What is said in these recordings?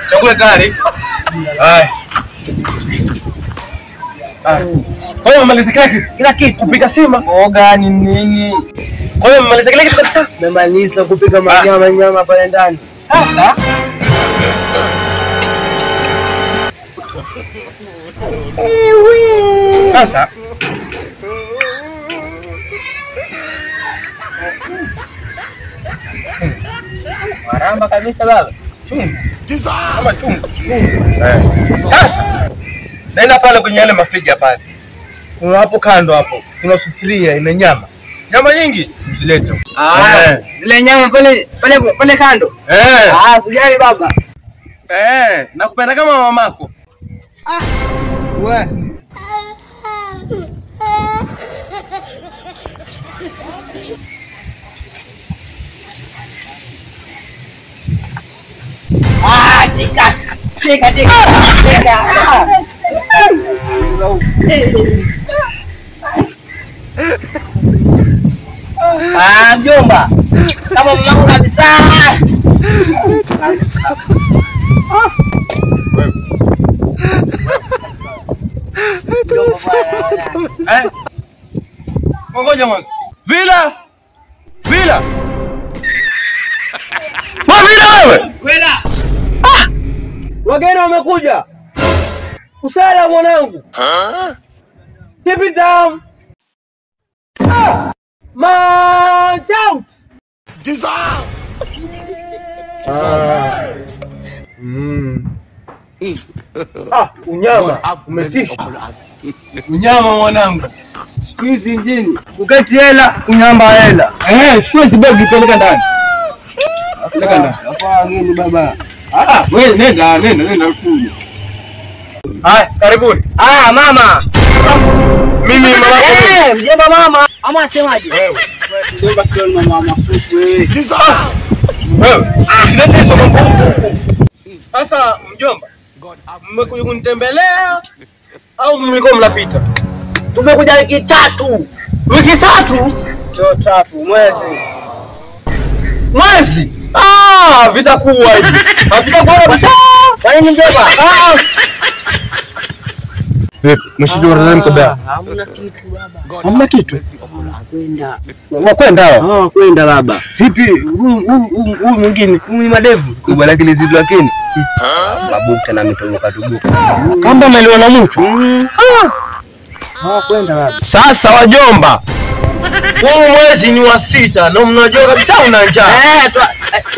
Chakula tayari. Haya. Kwa hiyo mmaliza kila kitu kupika sima. Oga ni nini? Kwa hiyo mmaliza kila kitu kabisa. Mmaliza kupika nyama pale ndani. Sasa Sasa Maramba kabisa baba. Chungu. Kama chungu. Sasa naenda pale kwenye yale mafiga pale. Kuna hapo kando hapo. Kuna sufuria ina nyama. Nyama nyingi msilete. Zile nyama pale kando. Sijali baba. Nakupenda kama mamako. We. Shika. Mjomba. Kama mlango kabisa. Ngoja mwanzo. Vila. Wela. Wageni wamekuja. Usala mwanangu. Keep it down. March out. Dissolve. Unyama umetisha. Unyama mwanangu. Siku hizi njini. Ukati hela, kunyamba hela. Chukua hizo begi peleka ndani. Peleka ndani. Hapa ngine baba. Wewe nenda ufunge. Haya, karibuni. Mama. Mimi mama. Mjomba mama. Ama asemaje? Wewe. Mjomba sio mama supu wewe. Wewe. Usilete hizo mambo huku. Sasa mjomba, mmekuja kunitembelea au mlikuwa mnapita? Tumekuja wiki 3. Wiki 3? Sio 3, mwezi. Vitakuwa hivi. Havitakuwa kabisa. Kwa nini mjomba? Vipi? Mshijua mko baya? Hamna kitu baba. Hamna kitu. Kwenda. Kwenda baba. Vipi? Huyu mwingine, huyu madevu kubwa lakini zito lakini. Babukta na mitoboka tubuka. Kamba meliwa na mtu. Kwenda baba. Sasa wajomba. Huu mwezi ni wa 6 na mnajua kabisa una njaa.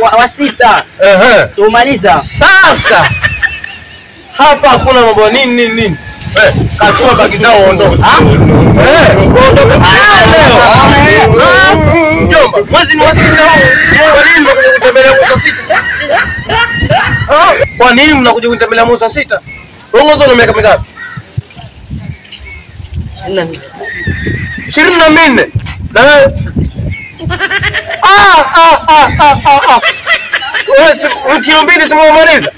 Wa 6. Tumaliza. Sasa hapa hakuna mambo nini. Kachukua bagi zao uondoke. Uondoke leo. Mjomba, mwezi ni wa 6. Kwa nini mnakuja kutembelea mwezi wa 6? Kwa nini mnakuja kutembelea mwezi wa 6? Uongozo na miaka mingapi? 24. Na wewe? Wewe kilo 2 simemaliza?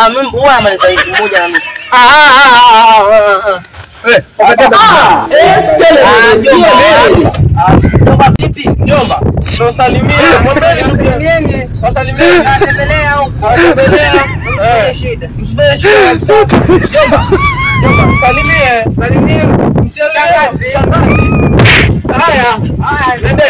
Mimi huwa namaliza wiki 1 na nusu. Mjomba vipi? Mjomba. Tusalimie. Wasalimieni. Natembelea huko. Shida. Msifanye shida. Mjomba, salimie. Msiache. Haya. Nende.